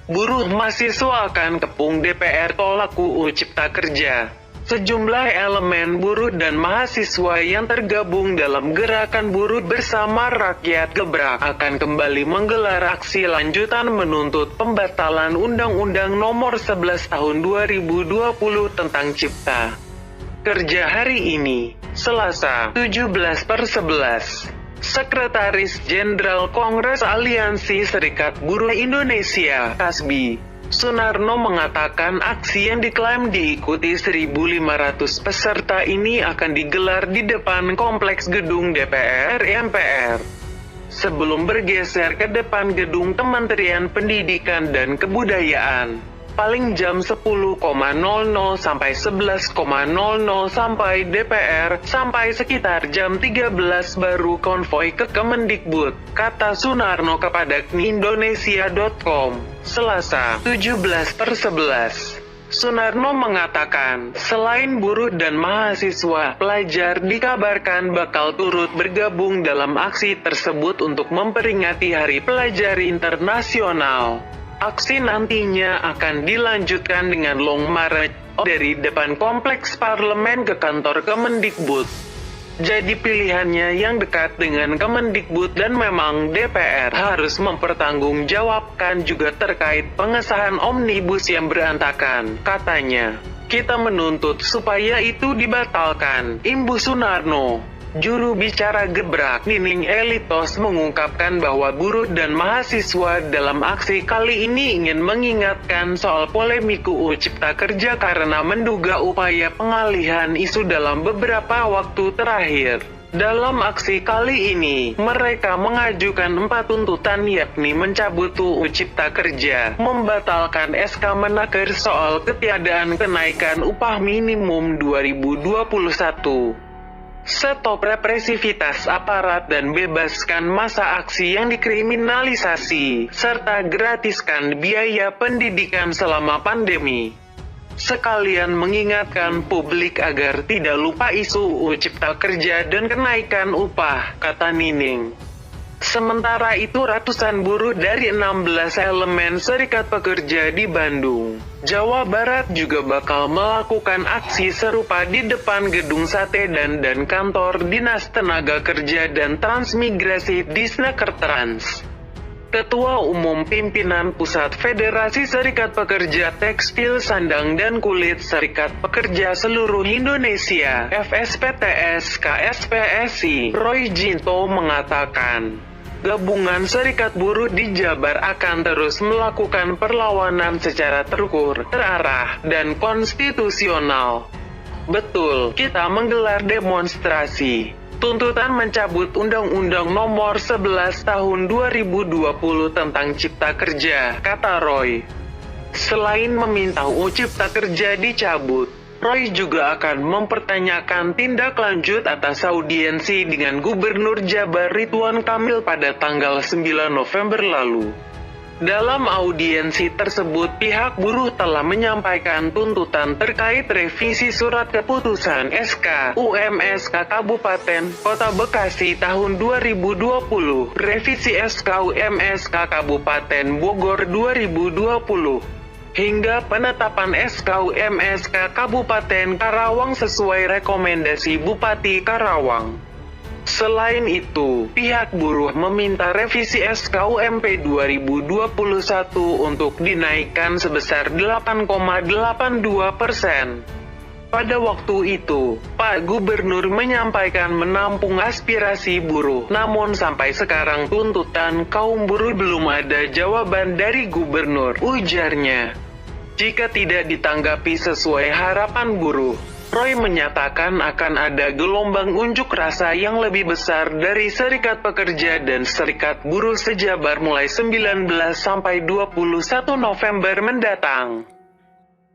buruh mahasiswa akan kepung DPR tolak UU Cipta Kerja. Sejumlah elemen buruh dan mahasiswa yang tergabung dalam gerakan buruh bersama rakyat gebrak akan kembali menggelar aksi lanjutan menuntut pembatalan Undang-Undang Nomor 11 Tahun 2020 tentang Cipta Kerja hari ini, Selasa, 17/11. Sekretaris Jenderal Kongres Aliansi Serikat Buruh Indonesia, KASBI, Sunarno mengatakan aksi yang diklaim diikuti 1.500 peserta ini akan digelar di depan kompleks gedung DPR MPR. Sebelum bergeser ke depan gedung Kementerian Pendidikan dan Kebudayaan, paling jam 10.00 sampai 11.00 sampai DPR, sampai sekitar jam 13 baru konvoi ke Kemendikbud, kata Sunarno kepada Indonesia.com. Selasa, 17/11. Sunarno mengatakan, selain buruh dan mahasiswa, pelajar dikabarkan bakal turut bergabung dalam aksi tersebut untuk memperingati Hari Pelajar Internasional. Aksi nantinya akan dilanjutkan dengan long march dari depan kompleks parlemen ke kantor Kemendikbud. Jadi pilihannya yang dekat dengan Kemendikbud dan memang DPR harus mempertanggungjawabkan juga terkait pengesahan omnibus yang berantakan, katanya. Kita menuntut supaya itu dibatalkan, imbu Sunarno. Juru bicara Gebrak, Nining Elitos, mengungkapkan bahwa buruh dan mahasiswa dalam aksi kali ini ingin mengingatkan soal polemik UU Cipta Kerja karena menduga upaya pengalihan isu dalam beberapa waktu terakhir. Dalam aksi kali ini, mereka mengajukan 4 tuntutan yakni mencabut UU Cipta Kerja, membatalkan SK Menaker soal ketiadaan kenaikan upah minimum 2021, stop represivitas aparat dan bebaskan masa aksi yang dikriminalisasi, serta gratiskan biaya pendidikan selama pandemi. Sekalian mengingatkan publik agar tidak lupa isu UU Cipta Kerja dan kenaikan upah, kata Nining. Sementara itu ratusan buruh dari 16 elemen serikat pekerja di Bandung, Jawa Barat juga bakal melakukan aksi serupa di depan gedung Sate dan kantor Dinas Tenaga Kerja dan Transmigrasi Disnakertrans. Ketua Umum Pimpinan Pusat Federasi Serikat Pekerja Tekstil Sandang dan Kulit Serikat Pekerja Seluruh Indonesia (FSPTS KSPSI), Roy Jinto mengatakan, gabungan serikat buruh di Jabar akan terus melakukan perlawanan secara terukur, terarah, dan konstitusional. Betul, kita menggelar demonstrasi. Tuntutan mencabut Undang-Undang Nomor 11 Tahun 2020 tentang Cipta Kerja, kata Roy. Selain meminta UU Cipta Kerja dicabut, Roy juga akan mempertanyakan tindak lanjut atas audiensi dengan Gubernur Jabar Ridwan Kamil pada tanggal 9 November lalu. Dalam audiensi tersebut, pihak buruh telah menyampaikan tuntutan terkait revisi Surat Keputusan SK UMSK Kabupaten Kota Bekasi tahun 2020, revisi SK UMSK Kabupaten Bogor 2020, hingga penetapan SK UMSK Kabupaten Karawang sesuai rekomendasi Bupati Karawang. Selain itu, pihak buruh meminta revisi SK UMP 2021 untuk dinaikkan sebesar 8,82%. Pada waktu itu, Pak Gubernur menyampaikan menampung aspirasi buruh, namun sampai sekarang tuntutan kaum buruh belum ada jawaban dari Gubernur, ujarnya. Jika tidak ditanggapi sesuai harapan buruh, Roy menyatakan akan ada gelombang unjuk rasa yang lebih besar dari serikat pekerja dan serikat buruh sejabar mulai 19 sampai 21 November mendatang.